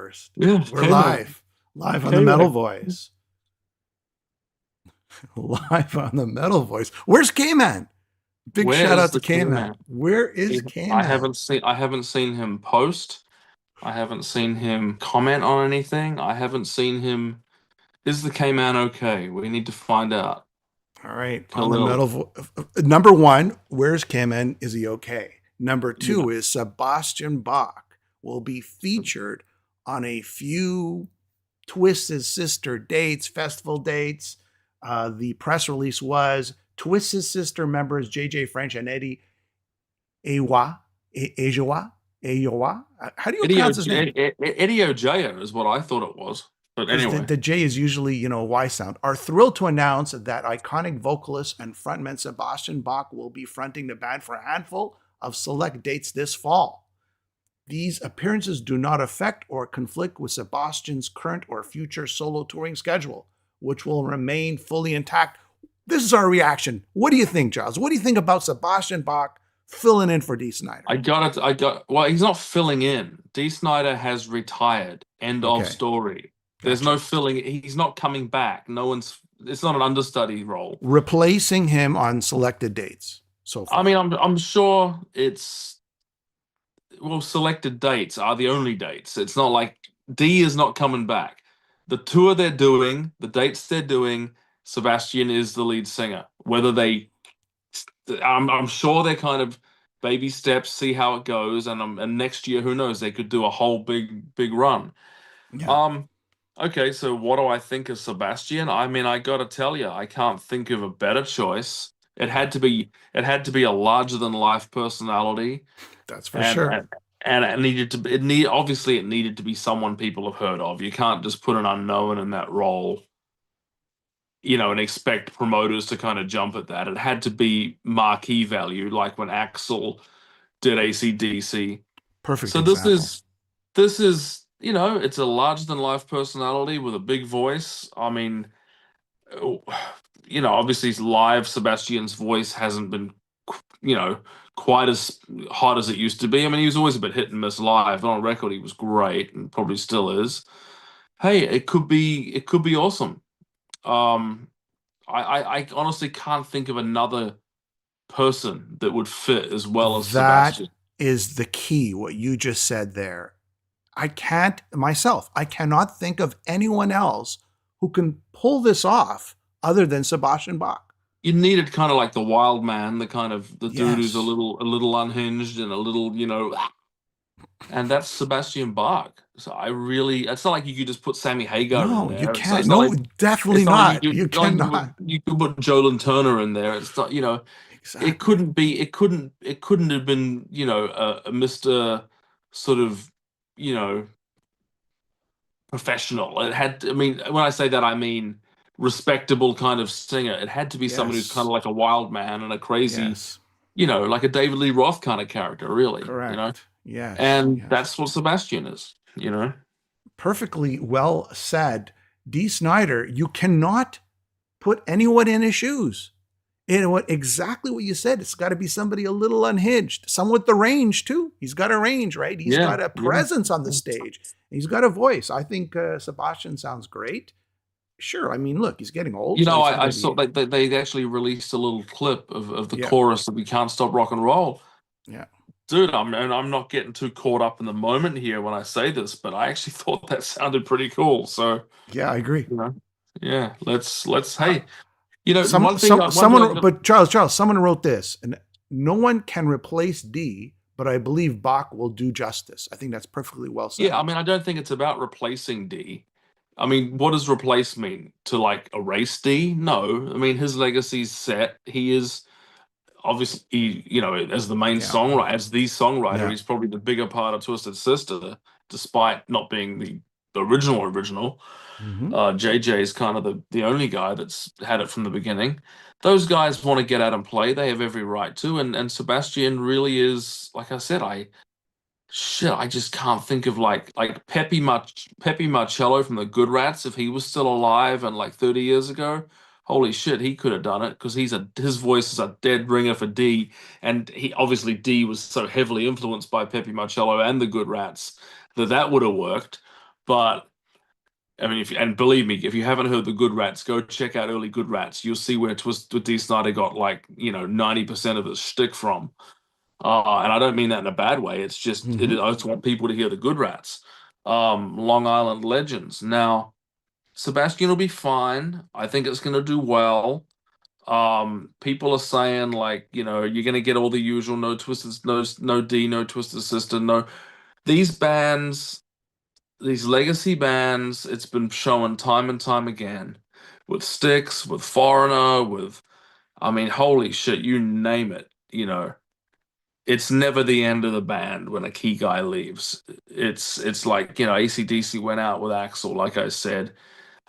first. Yeah, We're K-Man. live on the Metal K-Man. Voice, live on the Metal Voice. Where's K-Man? Big Where shout is out to the K-Man. K-Man? Where is K-Man? I haven't seen him post. I haven't seen him comment on anything. I haven't seen him. Is the K-Man okay? We need to find out. All right, on the Khalil. number one, where's K-Man? Is he okay? Number Yeah. two is Sebastian Bach will be featured on a few Twisted Sister dates, festival dates. The press release was Twisted Sister members JJ French and Eddie Ewa, Ejoa, Ejoa. How do you pronounce his name? Eddie Ojeo is what I thought it was. But Because anyway, the J is usually, a Y sound, are thrilled to announce that iconic vocalist and frontman Sebastian Bach will be fronting the band for a handful of select dates this fall. These appearances do not affect or conflict with Sebastian's current or future solo touring schedule, which will remain fully intact. This is our reaction. What do you think, Giles? What do you think about Sebastian Bach filling in for Dee Snider? I got it. Well, he's not filling in. Dee Snider has retired. End of Okay, story. There's gotcha. no filling. He's not coming back. No one's. It's not an understudy role. Replacing him on selected dates so I far. mean, I'm sure it's well, selected dates are the only dates. It's not like D is not coming back. The tour they're doing, the dates they're doing, Sebastian is the lead singer. Whether they, I'm sure they're kind of baby steps, see how it goes, and next year, who knows? They could do a whole big run. Yeah. Um, okay, so what do I think of Sebastian? I mean, I gotta tell you, I can't think of a better choice. It had to be a larger than life personality, That's for and sure. and, and it needed to be, it need obviously it needed to be someone people have heard of. You can't just put an unknown in that role, and expect promoters to kind of jump at that. It had to be marquee value, like when Axl did AC/DC. Perfect So this example. is this is it's a larger than life personality with a big voice. I mean, oh, obviously live Sebastian's voice hasn't been, you know, quite as hot as it used to be. I mean, he was always a bit hit and miss live. On record, he was great and probably still is. Hey, it could be awesome. Um, I honestly can't think of another person that would fit as well as That Sebastian. is the key, what you just said there. I cannot think of anyone else who can pull this off other than Sebastian Bach. You needed kind of like the wild man, the kind of the dude who's Yes. a little unhinged and a little, and that's Sebastian Bach. So I really, it's not like you could just put Sammy Hagar in No, you there. can't. It's not No, like definitely not. You it's not like cannot. you could put Jolin Turner in there. It's not, Exactly. it couldn't have been, a Mr. sort of, you know, professional. It had, I mean, when I say that, I mean respectable kind of singer. It had to be someone who's kind Yes. of like a wild man and a crazy, Yes. like a David Lee Roth kind of character, really. Correct. Yes. And Yes. that's what Sebastian is. Perfectly well said. Dee Snider, you cannot put anyone in his shoes. And exactly what you said. It's got to be somebody a little unhinged, some with the range too. He's got a range, right? He's Yeah, got a yeah. presence on the stage. He's got a voice. I think Sebastian sounds great. Sure. I mean, look, he's getting old, so he's not I going to saw be. they actually released a little clip of the Yeah, chorus that we can't stop rock and roll. yeah, Dude, I'm not getting too caught up in the moment here when I say this, but I actually thought that sounded pretty cool. So, yeah. I agree. you know, yeah, let's Uh, hey, one thing someone, but Charles, someone wrote this, and no one can replace D, but I believe Bach will do justice. I think that's perfectly well said. yeah, I mean, I don't think it's about replacing D. I mean, what does replace mean? To like erase D? No. I mean, his legacy's set. He is obviously, as the main Yeah, songwriter, as the songwriter, yeah. he's probably the bigger part of Twisted Sister, despite not being the original. Hmm. JJ is kind of the only guy that's had it from the beginning. Those guys want to get out and play. They have every right to, and Sebastian really is, like I said, I just can't think of like Pepe Marcello from the Good Rats if he was still alive and like 30 years ago. Holy shit, he could have done it because his voice is a dead ringer for D, and he obviously D was so heavily influenced by Pepe Marcello and the Good Rats that would have worked. But I mean, and believe me, if you haven't heard the Good Rats, go check out early Good Rats. You'll see where Twisted D. Snyder got like 90% of his shtick from. And I don't mean that in a bad way. It's just Hmm. I just want people to hear the Good Rats. Long Island Legends. Now, Sebastian will be fine. I think it's going to do well. People are saying like, you're going to get all the usual no Twisted, no D, no Twisted Sister, no. These bands, these legacy bands, it's been shown time and time again with Styx, with Foreigner, I mean, holy shit, you name it, it's never the end of the band when a key guy leaves. It's like, AC/DC went out with Axl, like I said.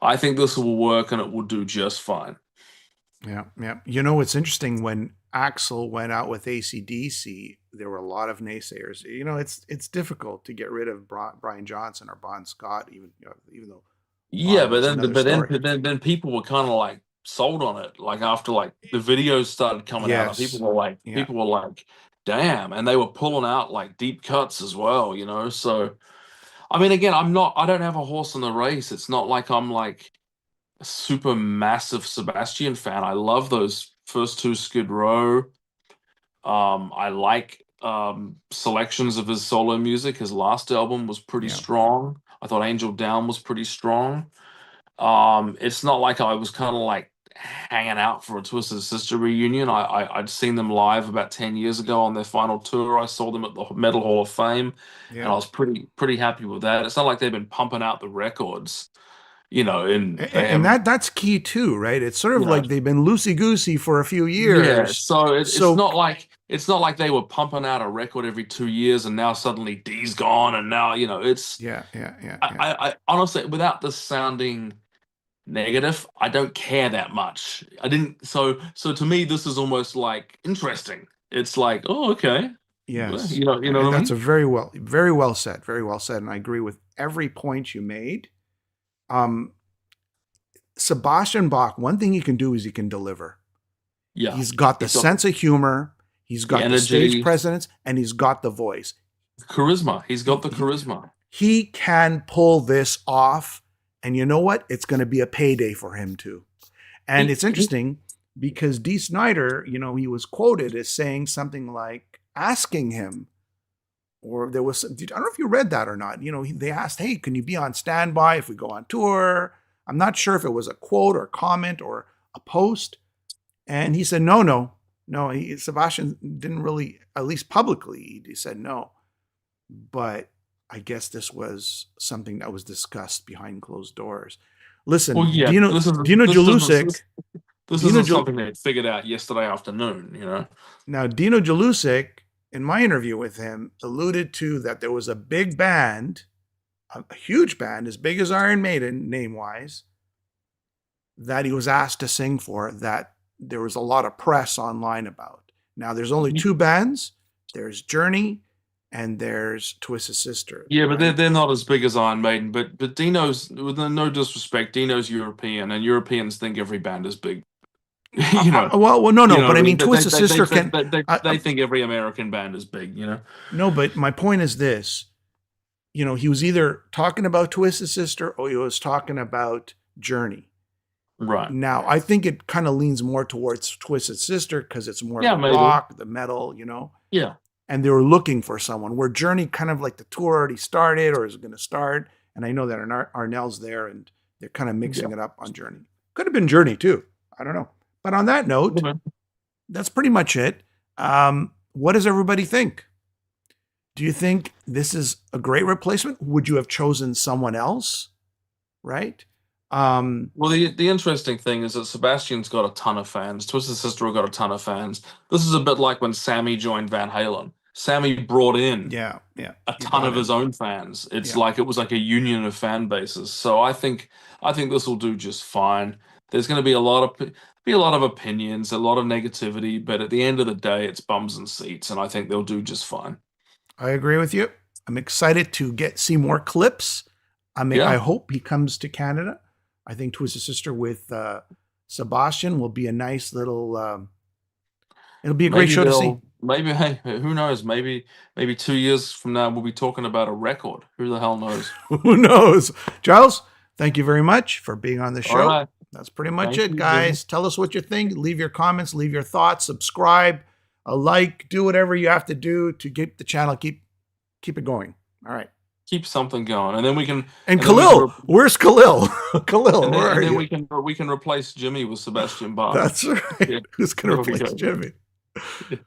I think this will work and it will do just fine. Yeah, yeah. You know, it's interesting when Axl went out with AC/DC, there were a lot of naysayers. You know, it's difficult to get rid of Brian Johnson or Bon Scott, even though Yeah, Bon but was then another but then story. but then, then people were kind of like sold on it. Like after like the videos started coming out and Yes. Yeah. people were like, damn, and they were pulling out like deep cuts as well. So I mean again, I don't have a horse in the race. It's not like I'm like a super massive Sebastian fan. I love those first two Skid Row. I like selections of his solo music. His last album was pretty Yeah. strong. I thought Angel Down was pretty strong. It's not like I was kind of like hanging out for a Twisted Sister reunion. I'd seen them live about 10 years ago on their final tour. I saw them at the Metal Hall of Fame, and Yeah. I was pretty happy with that. It's not like they've been pumping out the records, and they And haven't, that's key too, right? It's sort of you know. like they've been loosey goosey for a few Yeah, years. so it's So not like they were pumping out a record every 2 years and now suddenly D's gone and now it's yeah, yeah, yeah, yeah. I honestly, without this sounding negative, I don't care that much. I didn't so to me this is almost like interesting. It's like, oh, okay. Well, Yes. you know what I That's a mean? very well said, very well said, and I agree with every point you made. Um, Sebastian Bach, one thing he can do is he can deliver. Yeah. He's got the He's got sense of humor, he's the got the stage energy, presence, and he's got the voice. charisma. He's He, got the he, charisma. he can pull this off. And you know what? It's going to be a payday for him too. And He, it's interesting because D. Snyder, he was quoted as saying something like asking him, or there was, I don't know if you read that or not. They asked, hey, can you be on standby if we go on tour? I'm not sure if it was a quote or comment or a post. And he said, no, no, no. Sebastian didn't really, at least publicly, he said no. But I guess this was something that was discussed behind closed doors. well, Listen, yeah, Dino Jalusic, this Dino isn't Jal- something they figured out yesterday afternoon. now Dino Jalusic, in my interview with him, alluded to that there was a big band, a huge band, as big as Iron Maiden, name wise, that he was asked to sing for. That there was a lot of press online about. Now, there's only two bands. There's Journey, and there's Twisted Sister, Yeah, but they're right? they're not as big as Iron Maiden. But Dino's, with no disrespect, Dino's European, and Europeans think every band is big. you know, Well, no, you no, know what but I I mean. mean, They they Twisted they they Sister they, can. they, they I, they think every American band is big. no, but my point is this: he was either talking about Twisted Sister or he was talking about Journey. Right. Now, I think it kind of leans more towards Twisted Sister because it's more of Yeah, the maybe. rock, the metal. Yeah. And they were looking for someone. Where Journey, kind of like the tour already started or is going to start, and I know that Arnell's there, and they're kind of Yeah. mixing it up on Journey. Could have been Journey too. I don't know. But on that note, that's pretty much it. What does everybody think? Do you think this is a great replacement? Would you have chosen someone else? Right? Well, the interesting thing is that Sebastian's got a ton of fans. Twisted Sister have got a ton of fans. This is a bit like when Sammy joined Van Halen. Sammy brought in yeah, yeah. a He ton brought of in. his own fans. Yeah, It was like a union of fan bases. So I think this will do just fine. There's going to be a lot of opinions, a lot of negativity, but at the end of the day, it's bums and seats, and I think they'll do just fine. I agree with you. I'm excited to see more clips. I Yeah. hope he comes to Canada. I think Twisted Sister with Sebastian will be a nice little It'll be a great show to see. Maybe, hey, who knows? Maybe 2 years from now we'll be talking about a record. Who the hell knows? Who knows? Giles, thank you very much for being on the show. All right. That's pretty much Thank it, you, guys. Tell us what you think. Leave your comments, leave your thoughts, subscribe, a like, do whatever you have to do to get the channel keep it going. All right. Keep something going, and then we can. And Khalil, where's Khalil? Khalil, and then, where are and then you? we can replace Jimmy with Sebastian Bach. That's right. Yeah. Who's going to There we replace go. Jimmy?